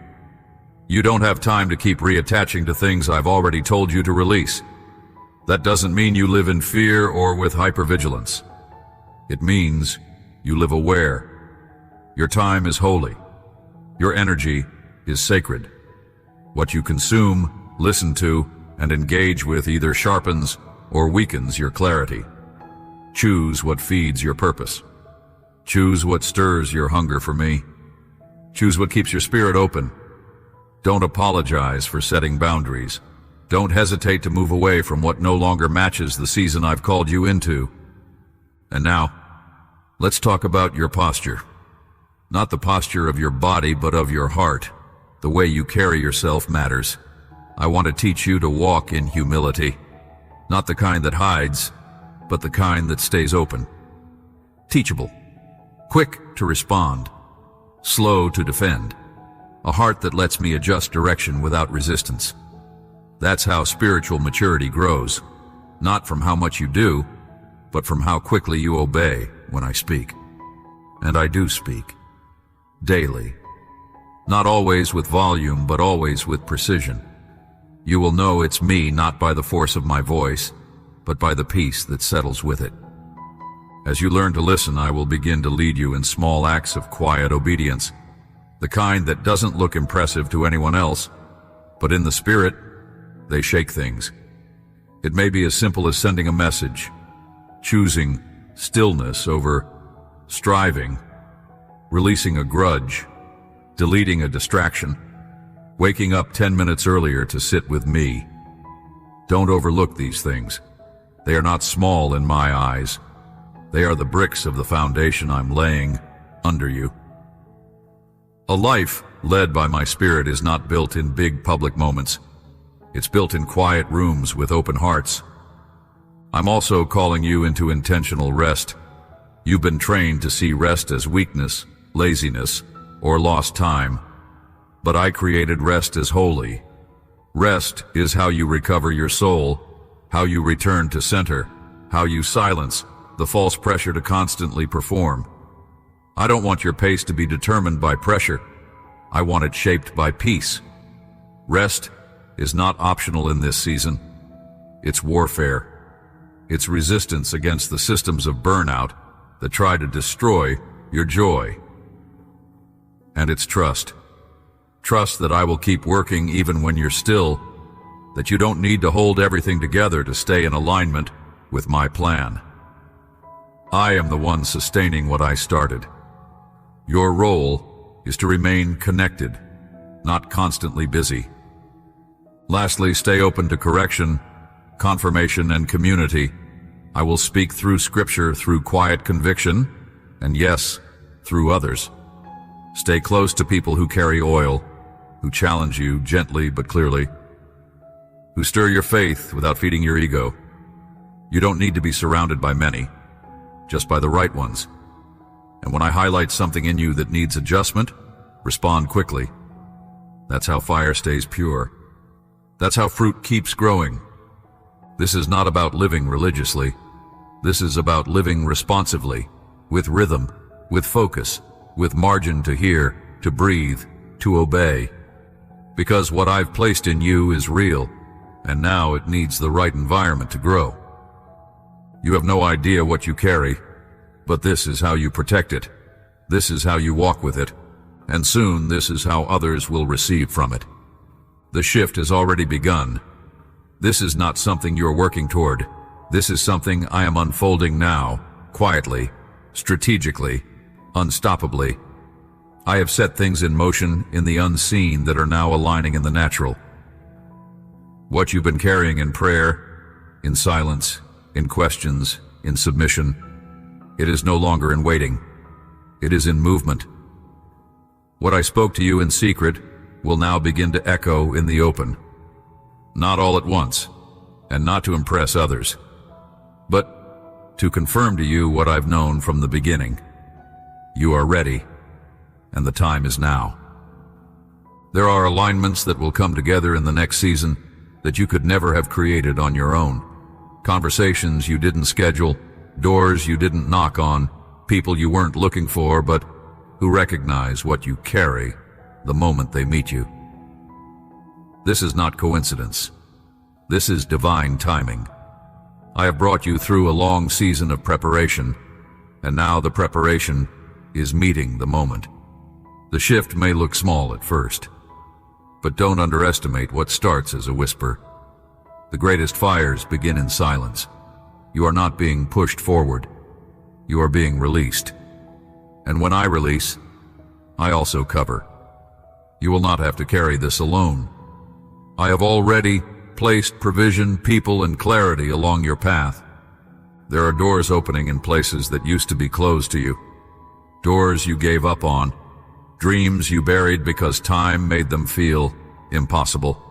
You don't have time to keep reattaching to things I've already told you to release. That doesn't mean you live in fear or with hypervigilance. It means you live aware. Your time is holy. Your energy is sacred. What you consume, listen to, and engage with either sharpens or weakens your clarity. Choose what feeds your purpose. Choose what stirs your hunger for me. Choose what keeps your spirit open. Don't apologize for setting boundaries. Don't hesitate to move away from what no longer matches the season I've called you into. And now, let's talk about your posture. Not the posture of your body, but of your heart. The way you carry yourself matters. I want to teach you to walk in humility. Not the kind that hides, but the kind that stays open. Teachable. Quick to respond. Slow to defend. A heart that lets me adjust direction without resistance. That's how spiritual maturity grows. Not from how much you do, but from how quickly you obey when I speak. And I do speak. Daily. Not always with volume, but always with precision. You will know it's me not by the force of my voice, but by the peace that settles with it. As you learn to listen, I will begin to lead you in small acts of quiet obedience, the kind that doesn't look impressive to anyone else, but in the spirit, they shake things. It may be as simple as sending a message, choosing stillness over striving, releasing a grudge, deleting a distraction, waking up 10 minutes earlier to sit with me. Don't overlook these things. They are not small in my eyes. They are the bricks of the foundation I'm laying under you. A life led by my spirit is not built in big public moments. It's built in quiet rooms with open hearts. I'm also calling you into intentional rest. You've been trained to see rest as weakness, laziness, or lost time. But I created rest as holy. Rest is how you recover your soul, how you return to center, how you silence the false pressure to constantly perform. I don't want your pace to be determined by pressure. I want it shaped by peace. Rest is not optional in this season. It's warfare. It's resistance against the systems of burnout that try to destroy your joy. And it's trust. Trust that I will keep working even when you're still, that you don't need to hold everything together to stay in alignment with my plan. I am the one sustaining what I started. Your role is to remain connected, not constantly busy. Lastly, stay open to correction, confirmation, and community. I will speak through Scripture, through quiet conviction, and yes, through others. Stay close to people who carry oil, who challenge you gently but clearly, who stir your faith without feeding your ego. You don't need to be surrounded by many, just by the right ones. And when I highlight something in you that needs adjustment, respond quickly. That's how fire stays pure. That's how fruit keeps growing. This is not about living religiously. This is about living responsively, with rhythm, with focus, with margin to hear, to breathe, to obey. Because what I've placed in you is real, and now it needs the right environment to grow. You have no idea what you carry, but this is how you protect it. This is how you walk with it, and soon this is how others will receive from it. The shift has already begun. This is not something you're working toward. This is something I am unfolding now, quietly, strategically, unstoppably. I have set things in motion in the unseen that are now aligning in the natural. What you've been carrying in prayer, in silence, in questions, in submission, it is no longer in waiting. It is in movement. What I spoke to you in secret will now begin to echo in the open. Not all at once, and not to impress others, but to confirm to you what I've known from the beginning. You are ready, and the time is now. There are alignments that will come together in the next season that you could never have created on your own. Conversations you didn't schedule, doors you didn't knock on, people you weren't looking for, but who recognize what you carry the moment they meet you. This is not coincidence. This is divine timing. I have brought you through a long season of preparation, and now the preparation is meeting the moment. The shift may look small at first, but don't underestimate what starts as a whisper. The greatest fires begin in silence. You are not being pushed forward. You are being released. And when I release, I also cover. You will not have to carry this alone. I have already placed provision, people, and clarity along your path. There are doors opening in places that used to be closed to you. Doors you gave up on. Dreams you buried because time made them feel impossible.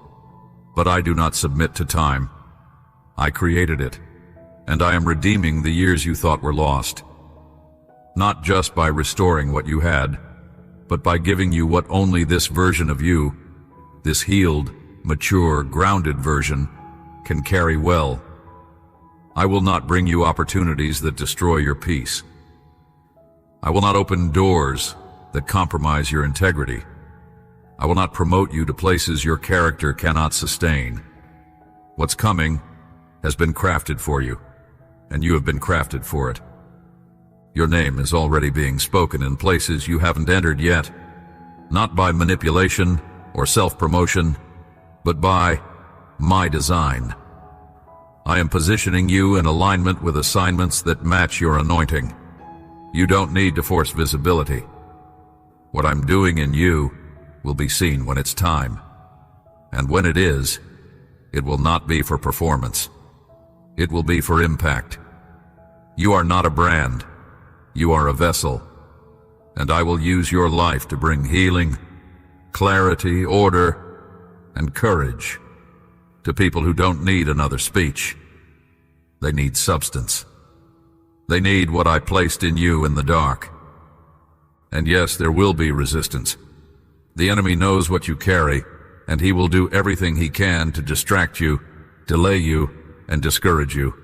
But I do not submit to time. I created it, and I am redeeming the years you thought were lost. Not just by restoring what you had, but by giving you what only this version of you, this healed, mature, grounded version, can carry well. I will not bring you opportunities that destroy your peace. I will not open doors that compromise your integrity. I will not promote you to places your character cannot sustain. What's coming has been crafted for you, and you have been crafted for it. Your name is already being spoken in places you haven't entered yet, not by manipulation or self-promotion, but by my design. I am positioning you in alignment with assignments that match your anointing. You don't need to force visibility. What I'm doing in you will be seen when it's time. And when it is, it will not be for performance. It will be for impact. You are not a brand. You are a vessel. And I will use your life to bring healing, clarity, order, and courage to people who don't need another speech. They need substance. They need what I placed in you in the dark. And yes, there will be resistance. The enemy knows what you carry, and he will do everything he can to distract you, delay you, and discourage you.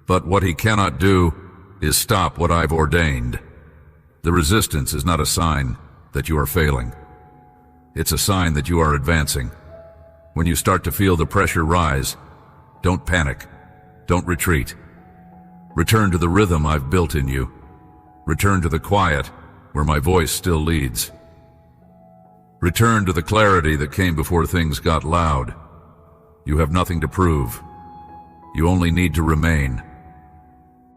But what he cannot do is stop what I've ordained. The resistance is not a sign that you are failing. It's a sign that you are advancing. When you start to feel the pressure rise, don't panic. Don't retreat. Return to the rhythm I've built in you. Return to the quiet where my voice still leads. Return to the clarity that came before things got loud. You have nothing to prove. You only need to remain.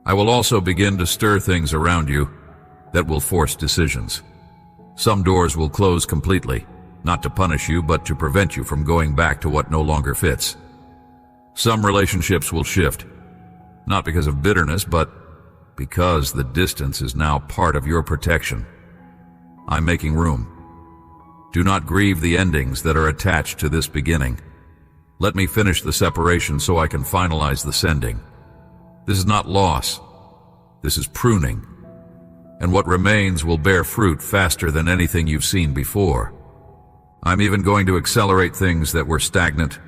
I will also begin to stir things around you that will force decisions. Some doors will close completely, not to punish you, but to prevent you from going back to what no longer fits. Some relationships will shift, not because of bitterness, but because the distance is now part of your protection. I'm making room. Do not grieve the endings that are attached to this beginning. Let me finish the separation so I can finalize the sending. This is not loss. This is pruning. And what remains will bear fruit faster than anything you've seen before. I'm even going to accelerate things that were stagnant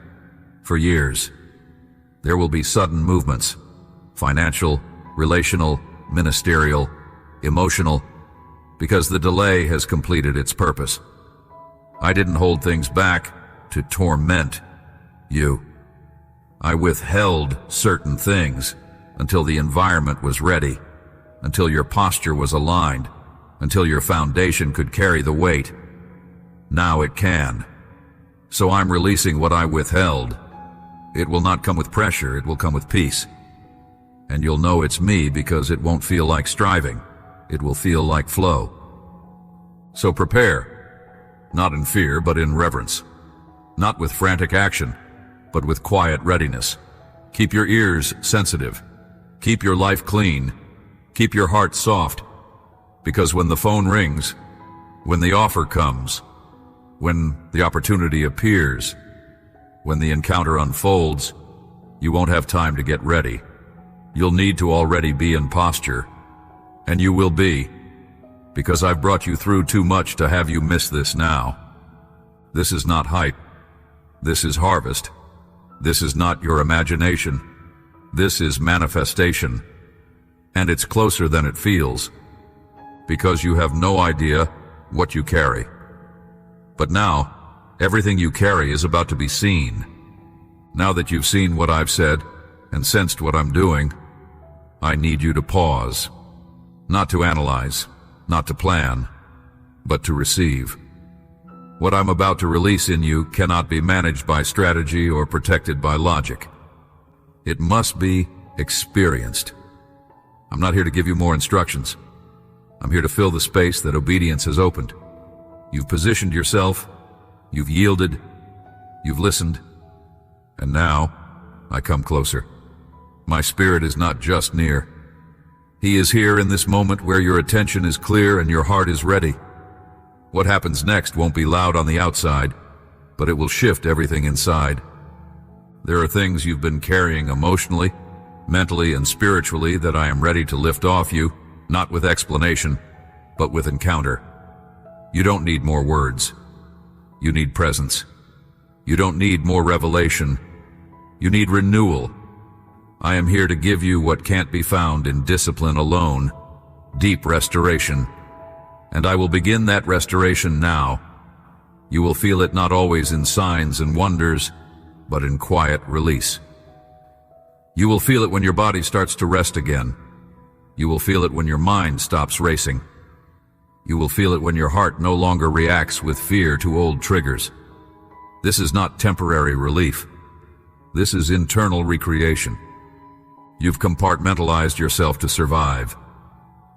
for years. There will be sudden movements, financial, relational, ministerial, emotional, because the delay has completed its purpose. I didn't hold things back to torment you. I withheld certain things until the environment was ready, until your posture was aligned, until your foundation could carry the weight. Now it can. So I'm releasing what I withheld. It will not come with pressure, it will come with peace. And you'll know it's me because it won't feel like striving. It will feel like flow. So prepare, not in fear, but in reverence. Not with frantic action, but with quiet readiness. Keep your ears sensitive. Keep your life clean. Keep your heart soft. Because when the phone rings, when the offer comes, when the opportunity appears, when the encounter unfolds, you won't have time to get ready. You'll need to already be in posture. And you will be, because I've brought you through too much to have you miss this now. This is not hype. This is harvest. This is not your imagination. This is manifestation. And it's closer than it feels, because you have no idea what you carry. But now, everything you carry is about to be seen. Now that you've seen what I've said, and sensed what I'm doing, I need you to pause. Not to analyze, not to plan, but to receive. What I'm about to release in you cannot be managed by strategy or protected by logic. It must be experienced. I'm not here to give you more instructions. I'm here to fill the space that obedience has opened. You've positioned yourself, you've yielded, you've listened, and now I come closer. My Spirit is not just near. He is here in this moment where your attention is clear and your heart is ready. What happens next won't be loud on the outside, but it will shift everything inside. There are things you've been carrying emotionally, mentally, and spiritually that I am ready to lift off you, not with explanation, but with encounter. You don't need more words. You need presence. You don't need more revelation. You need renewal. I am here to give you what can't be found in discipline alone, deep restoration. And I will begin that restoration now. You will feel it not always in signs and wonders, but in quiet release. You will feel it when your body starts to rest again. You will feel it when your mind stops racing. You will feel it when your heart no longer reacts with fear to old triggers. This is not temporary relief. This is internal recreation. You've compartmentalized yourself to survive.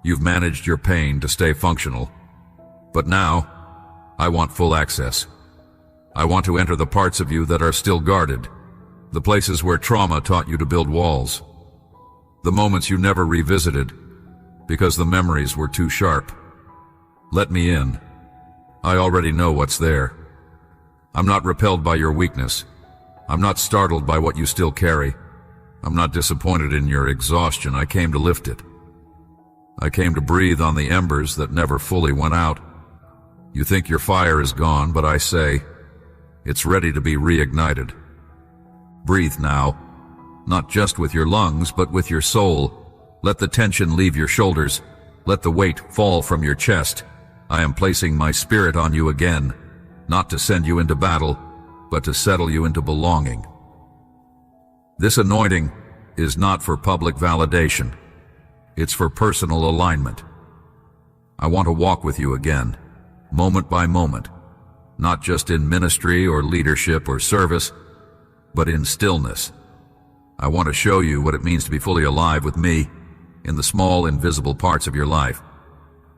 You've managed your pain to stay functional. But now, I want full access. I want to enter the parts of you that are still guarded, the places where trauma taught you to build walls, the moments you never revisited because the memories were too sharp. Let me in. I already know what's there. I'm not repelled by your weakness. I'm not startled by what you still carry. I'm not disappointed in your exhaustion. I came to lift it. I came to breathe on the embers that never fully went out. You think your fire is gone, but I say, it's ready to be reignited. Breathe now, not just with your lungs, but with your soul. Let the tension leave your shoulders. Let the weight fall from your chest. I am placing my Spirit on you again, not to send you into battle, but to settle you into belonging. This anointing is not for public validation. It's for personal alignment. I want to walk with you again, moment by moment, not just in ministry or leadership or service, but in stillness. I want to show you what it means to be fully alive with me in the small, invisible parts of your life.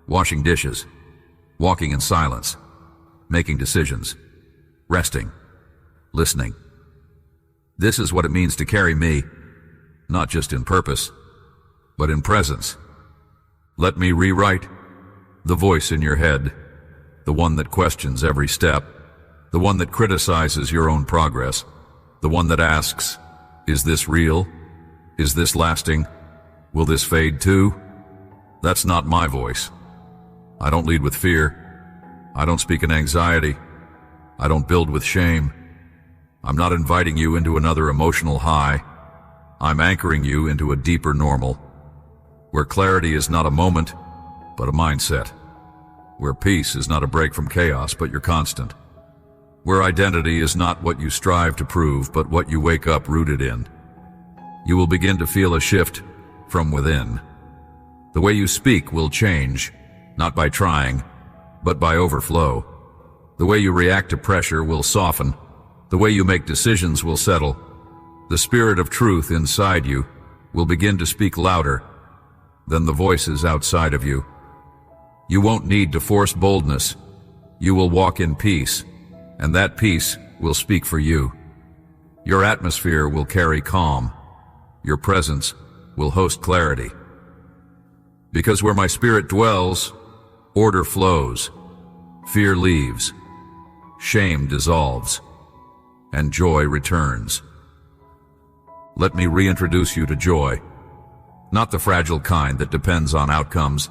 Washing dishes, walking in silence, making decisions, resting, listening. This is what it means to carry me, not just in purpose, but in presence. Let me rewrite the voice in your head, the one that questions every step, the one that criticizes your own progress, the one that asks, is this real? Is this lasting? Will this fade too? That's not my voice. I don't lead with fear. I don't speak in anxiety. I don't build with shame. I'm not inviting you into another emotional high. I'm anchoring you into a deeper normal, where clarity is not a moment, but a mindset, where peace is not a break from chaos, but your constant, where identity is not what you strive to prove, but what you wake up rooted in. You will begin to feel a shift from within. The way you speak will change, not by trying, but by overflow. The way you react to pressure will soften. The way you make decisions will settle. The Spirit of truth inside you will begin to speak louder than the voices outside of you. You won't need to force boldness. You will walk in peace, and that peace will speak for you. Your atmosphere will carry calm. Your presence will host clarity. Because where my Spirit dwells, order flows, fear leaves, shame dissolves, and joy returns. Let me reintroduce you to joy, not the fragile kind that depends on outcomes,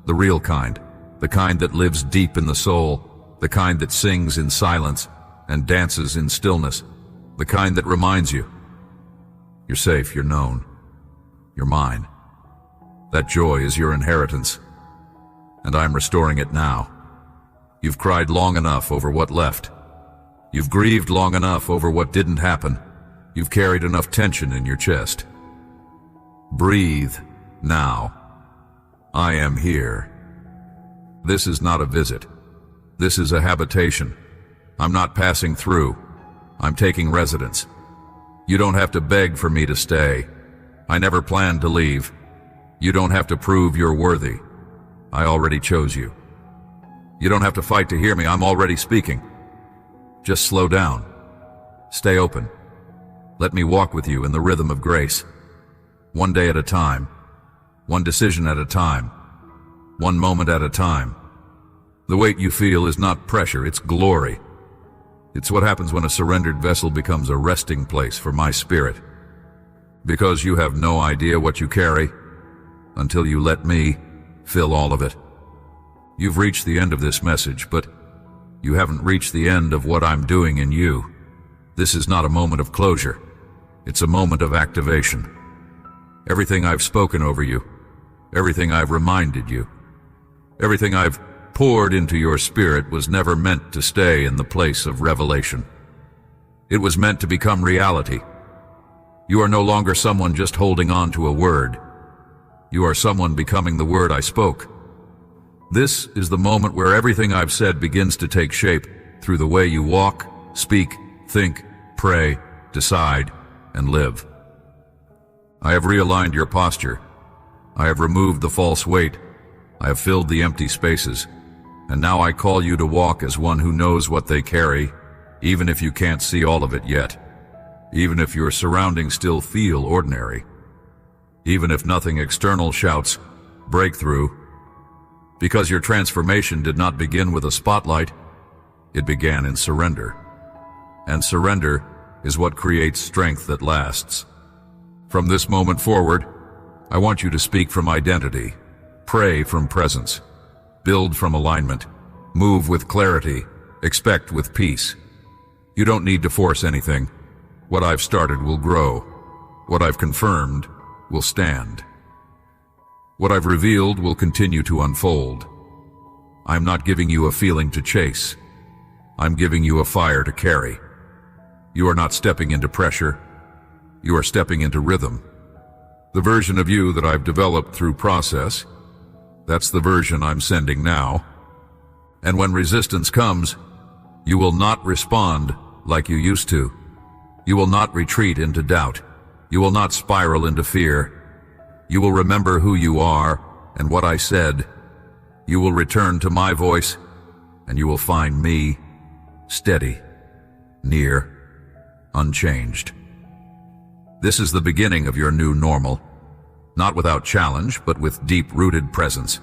the real kind, the kind that lives deep in the soul, the kind that sings in silence and dances in stillness, the kind that reminds you, you're safe, you're known, you're mine. That joy is your inheritance, and I'm restoring it now. You've cried long enough over what left. You've grieved long enough over what didn't happen. You've carried enough tension in your chest. Breathe now. I am here. This is not a visit. This is a habitation. I'm not passing through. I'm taking residence. You don't have to beg for me to stay. I never planned to leave. You don't have to prove you're worthy. I already chose you. You don't have to fight to hear me. I'm already speaking. Just slow down. Stay open. Let me walk with you in the rhythm of grace. One day at a time. One decision at a time. One moment at a time. The weight you feel is not pressure, it's glory. It's what happens when a surrendered vessel becomes a resting place for my spirit. Because you have no idea what you carry until you let me fill all of it. You've reached the end of this message, but you haven't reached the end of what I'm doing in you. This is not a moment of closure. It's a moment of activation. Everything I've spoken over you, everything I've reminded you, everything I've poured into your spirit was never meant to stay in the place of revelation. It was meant to become reality. You are no longer someone just holding on to a word. You are someone becoming the word I spoke. This is the moment where everything I've said begins to take shape through the way you walk, speak, think, pray, decide, and live. I have realigned your posture. I have removed the false weight. I have filled the empty spaces. And now I call you to walk as one who knows what they carry, even if you can't see all of it yet. Even if your surroundings still feel ordinary. Even if nothing external shouts, breakthrough. Because your transformation did not begin with a spotlight, it began in surrender. And surrender is what creates strength that lasts. From this moment forward, I want you to speak from identity, pray from presence, build from alignment, move with clarity, expect with peace. You don't need to force anything. What I've started will grow. What I've confirmed will stand. What I've revealed will continue to unfold. I'm not giving you a feeling to chase. I'm giving you a fire to carry. You are not stepping into pressure. You are stepping into rhythm. The version of you that I've developed through process, that's the version I'm sending now. And when resistance comes, you will not respond like you used to. You will not retreat into doubt. You will not spiral into fear. You will remember who you are and what I said. You will return to my voice, and you will find me steady, near, unchanged. This is the beginning of your new normal. Not without challenge, but with deep-rooted presence.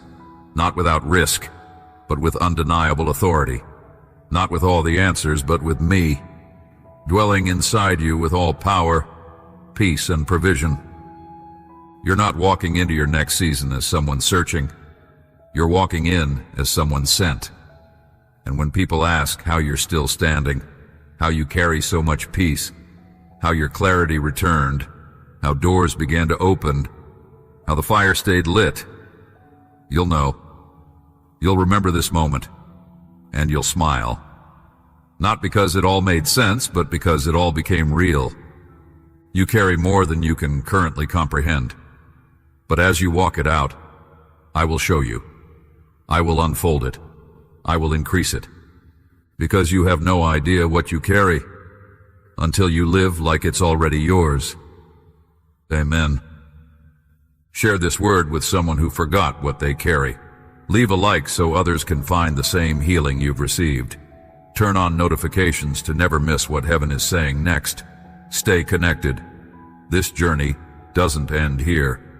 Not without risk, but with undeniable authority. Not with all the answers, but with me, dwelling inside you with all power, peace, and provision. You're not walking into your next season as someone searching. You're walking in as someone sent. And when people ask how you're still standing, how you carry so much peace, how your clarity returned, how doors began to open, how the fire stayed lit, you'll know. You'll remember this moment, and you'll smile. Not because it all made sense, but because it all became real. You carry more than you can currently comprehend. But as you walk it out, I will show you. I will unfold it. I will increase it. Because you have no idea what you carry until you live like it's already yours. Amen. Share this word with someone who forgot what they carry. Leave a like so others can find the same healing you've received. Turn on notifications to never miss what heaven is saying next. Stay connected. This journey doesn't end here.